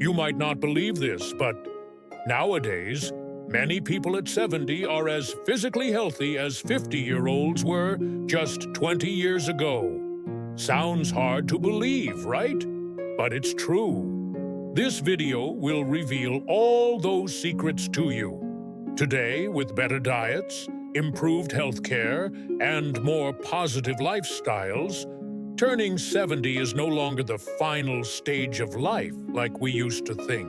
You might not believe this, but nowadays, many people at 70 are as physically healthy as 50-year-olds were just 20 years ago. Sounds hard to believe, right? But it's true. This video will reveal all those secrets to you. Today, with better diets, improved healthcare, and more positive lifestyles, turning 70 is no longer the final stage of life like we used to think.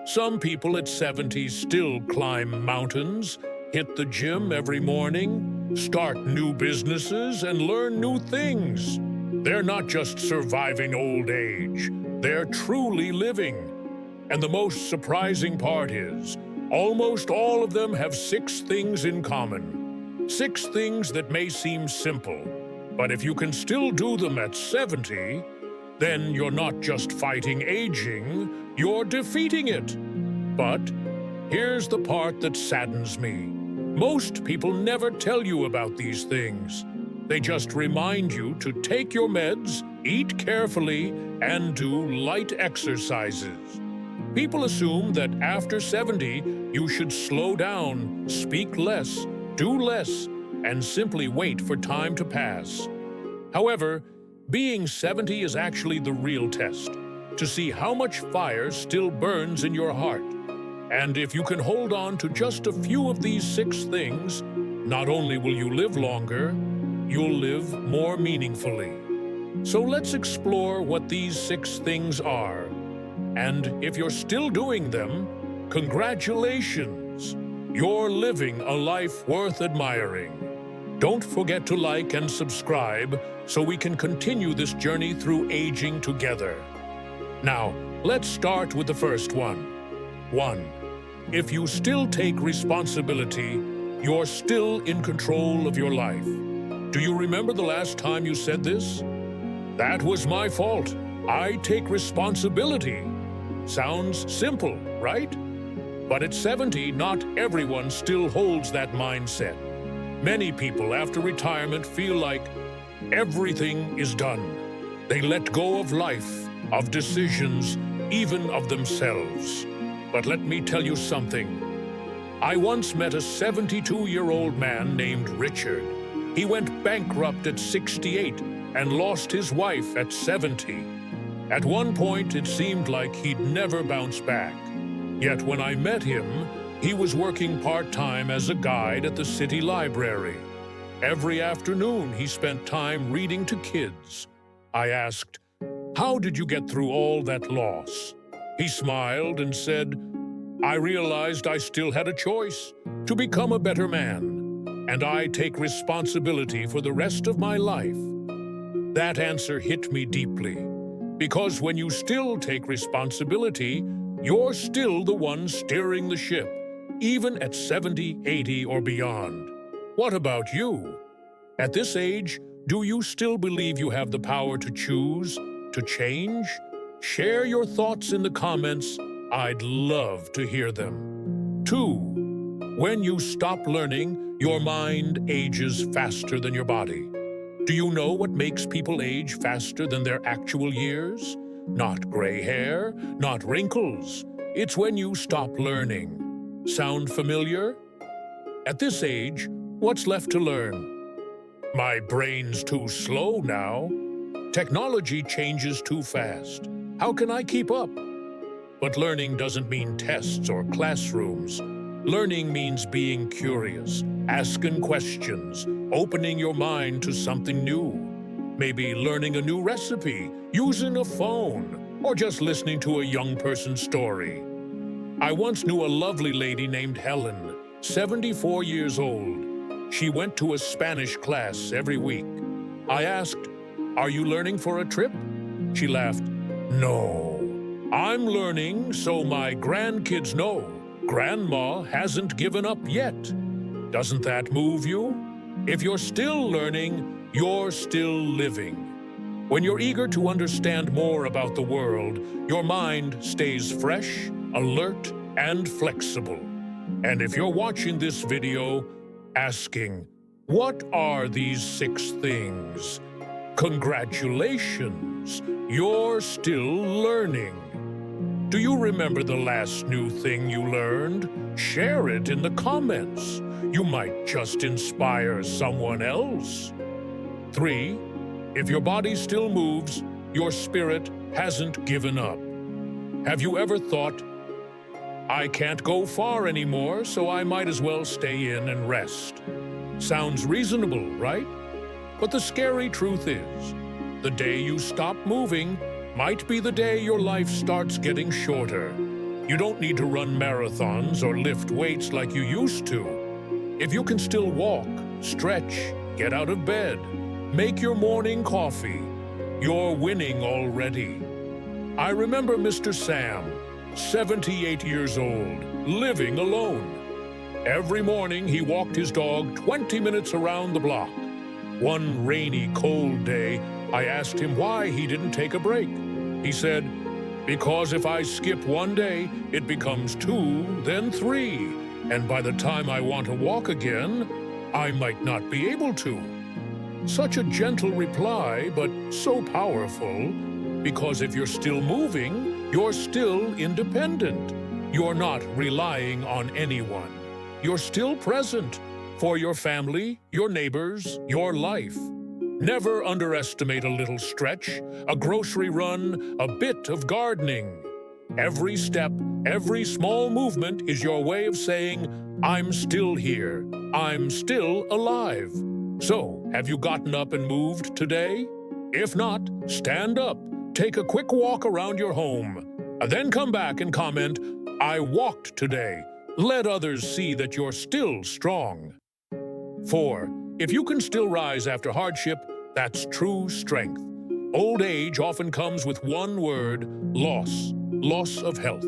Some people at 70 still climb mountains, hit the gym every morning, start new businesses, and learn new things. They're not just surviving old age, they're truly living. And the most surprising part is, almost all of them have 6 things in common. 6 things that may seem simple, but if you can still do them at 70, then you're not just fighting aging, you're defeating it. But here's the part that saddens me. Most people never tell you about these things. They just remind you to take your meds, eat carefully, and do light exercises. People assume that after 70, you should slow down, speak less, do less, and simply wait for time to pass. However, being 70 is actually the real test, to see how much fire still burns in your heart. And if you can hold on to just a few of these 6 things, not only will you live longer, you'll live more meaningfully. So let's explore what these 6 things are. And if you're still doing them, congratulations! You're living a life worth admiring. Don't forget to like and subscribe so we can continue this journey through aging together. Now, let's start with the first one. 1. If you still take responsibility, you're still in control of your life. Do you remember the last time you said this? That was my fault. I take responsibility. Sounds simple, right? But at 70, not everyone still holds that mindset. Many people after retirement feel like everything is done. They let go of life, of decisions, even of themselves. But let me tell you something. I once met a 72-year-old man named Richard. He went bankrupt at 68 and lost his wife at 70. At one point, it seemed like he'd never bounce back. Yet when I met him, he was working part-time as a guide at the city library. Every afternoon, he spent time reading to kids. I asked, "How did you get through all that loss?" He smiled and said, "I realized I still had a choice to become a better man, and I take responsibility for the rest of my life." That answer hit me deeply, because when you still take responsibility, you're still the one steering the ship, even at 70, 80, or beyond. What about you? At this age, do you still believe you have the power to choose, to change? Share your thoughts in the comments. I'd love to hear them. 2. When you stop learning, your mind ages faster than your body. Do you know what makes people age faster than their actual years? Not gray hair, not wrinkles. It's when you stop learning. Sound familiar? At this age, what's left to learn? My brain's too slow now. Technology changes too fast. How can I keep up? But learning doesn't mean tests or classrooms. Learning means being curious, asking questions, opening your mind to something new. Maybe learning a new recipe, using a phone, or just listening to a young person's story. I once knew a lovely lady named Helen, 74 years old. She went to a Spanish class every week. I asked, "Are you learning for a trip?" She laughed, "No. I'm learning so my grandkids know Grandma hasn't given up yet." Doesn't that move you? If you're still learning, you're still living. When you're eager to understand more about the world, your mind stays fresh, alert, and flexible. And if you're watching this video asking, "What are these 6 things?" Congratulations, you're still learning. Do you remember the last new thing you learned? Share it in the comments. You might just inspire someone else. 3. If your body still moves, your spirit hasn't given up. Have you ever thought, I can't go far anymore, so I might as well stay in and rest? Sounds reasonable, right? But the scary truth is, the day you stop moving might be the day your life starts getting shorter. You don't need to run marathons or lift weights like you used to. If you can still walk, stretch, get out of bed, make your morning coffee, you're winning already. I remember Mr. Sam, 78 years old, living alone. Every morning he walked his dog 20 minutes around the block. One rainy, cold day, I asked him why he didn't take a break. He said, because if I skip one day, it becomes 2, then 3, and by the time I want to walk again, I might not be able to. Such a gentle reply, but so powerful, because if you're still moving, you're still independent. You're not relying on anyone. You're still present for your family, your neighbors, your life. Never underestimate a little stretch, a grocery run, a bit of gardening. Every step, every small movement is your way of saying, I'm still here. I'm still alive. So, have you gotten up and moved today? If not, stand up, take a quick walk around your home, and then come back and comment, I walked today. Let others see that you're still strong. 4. If you can still rise after hardship, that's true strength. Old age often comes with one word, loss. Loss of health,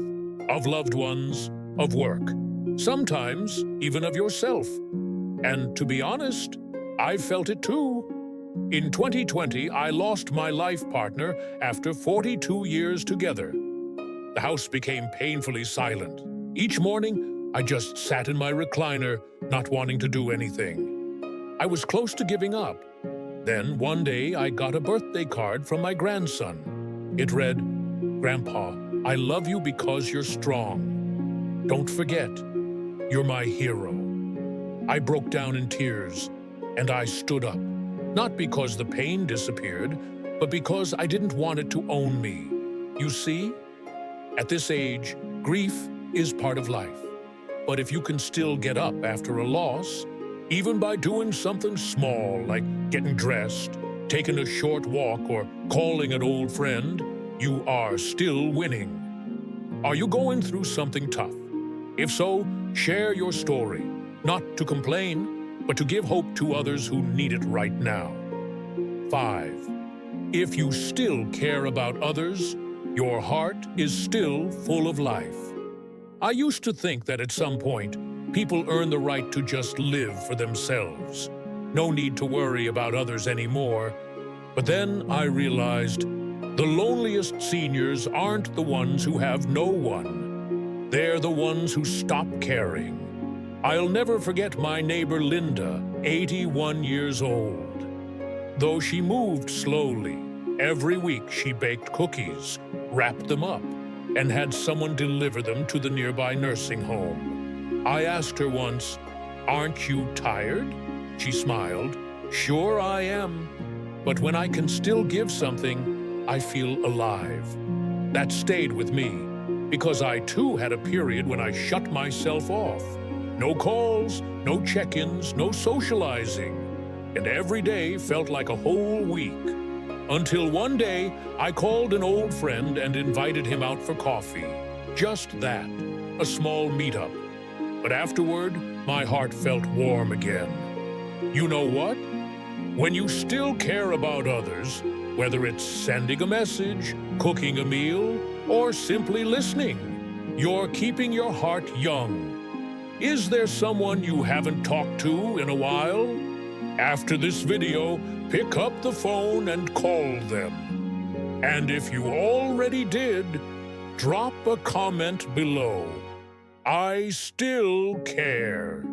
of loved ones, of work. Sometimes even of yourself. And to be honest, I felt it too. In 2020, I lost my life partner after 42 years together. The house became painfully silent. Each morning, I just sat in my recliner, not wanting to do anything. I was close to giving up. Then one day, I got a birthday card from my grandson. It read, Grandpa, I love you because you're strong. Don't forget, you're my hero. I broke down in tears, and I stood up. Not because the pain disappeared, but because I didn't want it to own me. You see, at this age, grief is part of life. But if you can still get up after a loss, even by doing something small like getting dressed, taking a short walk, or calling an old friend, you are still winning. Are you going through something tough? If so, share your story, not to complain, but to give hope to others who need it right now. 5. If you still care about others, your heart is still full of life. I used to think that at some point, people earn the right to just live for themselves. No need to worry about others anymore. But then I realized the loneliest seniors aren't the ones who have no one. They're the ones who stop caring. I'll never forget my neighbor Linda, 81 years old. Though she moved slowly, every week she baked cookies, wrapped them up, and had someone deliver them to the nearby nursing home. I asked her once, "Aren't you tired?" She smiled, "Sure I am. But when I can still give something, I feel alive." That stayed with me, because I too had a period when I shut myself off. No calls, no check-ins, no socializing. And every day felt like a whole week. Until one day, I called an old friend and invited him out for coffee. Just that, a small meetup. But afterward, my heart felt warm again. You know what? When you still care about others, whether it's sending a message, cooking a meal, or simply listening, you're keeping your heart young. Is there someone you haven't talked to in a while? After this video, pick up the phone and call them. And if you already did, drop a comment below. I still care.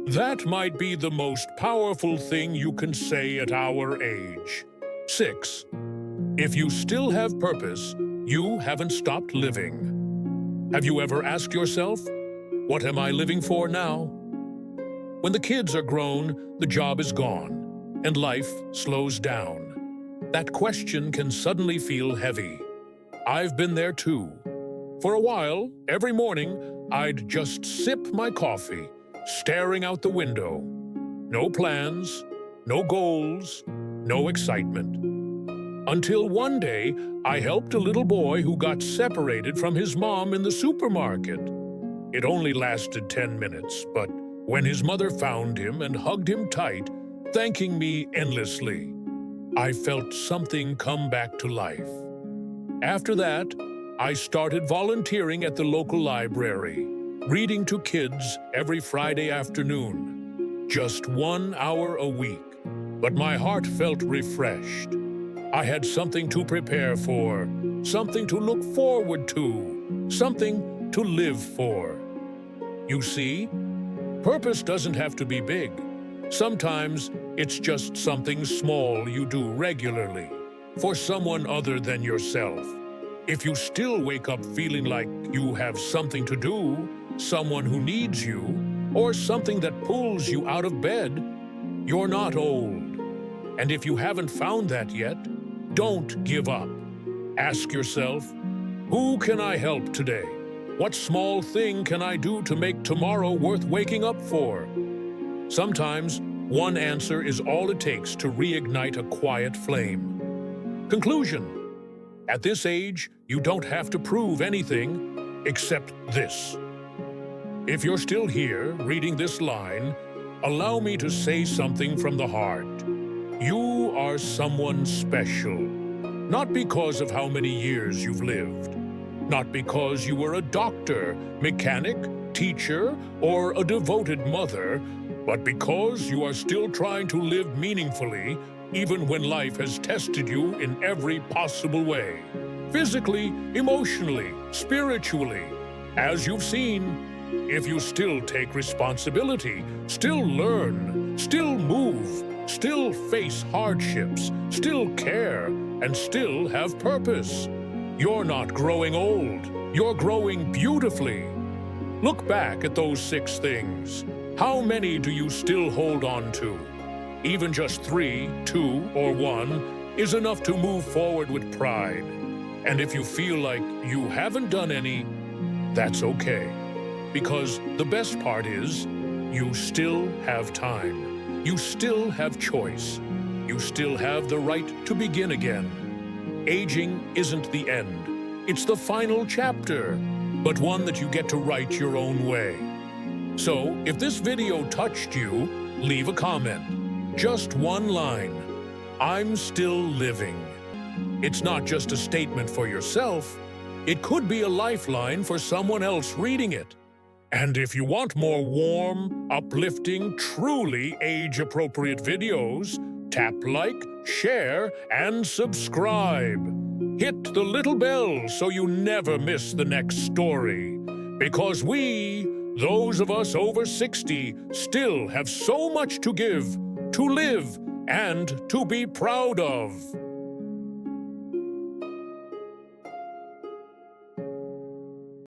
That might be the most powerful thing you can say at our age. 6. If you still have purpose, you haven't stopped living. Have you ever asked yourself, what am I living for now? When the kids are grown, the job is gone, and life slows down. That question can suddenly feel heavy. I've been there too. For a while, every morning, I'd just sip my coffee, staring out the window. No plans, no goals, no excitement. Until one day, I helped a little boy who got separated from his mom in the supermarket. It only lasted 10 minutes, but when his mother found him and hugged him tight, thanking me endlessly, I felt something come back to life. After that, I started volunteering at the local library, reading to kids every Friday afternoon. Just 1 hour a week, but my heart felt refreshed. I had something to prepare for, something to look forward to, something to live for. You see, purpose doesn't have to be big. Sometimes it's just something small you do regularly, for someone other than yourself. If you still wake up feeling like you have something to do, someone who needs you, or something that pulls you out of bed, you're not old. And if you haven't found that yet, don't give up. Ask yourself, who can I help today? What small thing can I do to make tomorrow worth waking up for? Sometimes, one answer is all it takes to reignite a quiet flame. Conclusion. At this age, you don't have to prove anything except this. If you're still here reading this line, allow me to say something from the heart. You are someone special, not because of how many years you've lived, not because you were a doctor, mechanic, teacher, or a devoted mother, but because you are still trying to live meaningfully, even when life has tested you in every possible way. Physically, emotionally, spiritually. As you've seen, if you still take responsibility, still learn, still move, still face hardships, still care, and still have purpose, you're not growing old, you're growing beautifully. Look back at those 6 things. How many do you still hold on to? Even just 3, 2, or 1 is enough to move forward with pride. And if you feel like you haven't done any, that's okay. Because the best part is, you still have time. You still have choice. You still have the right to begin again. Aging isn't the end. It's the final chapter, but one that you get to write your own way. So, if this video touched you, leave a comment. Just one line. I'm still living. It's not just a statement for yourself. It could be a lifeline for someone else reading it. And if you want more warm, uplifting, truly age-appropriate videos, tap like, share, and subscribe. Hit the little bell so you never miss the next story. Because we, those of us over 60, still have so much to give, to live, and to be proud of.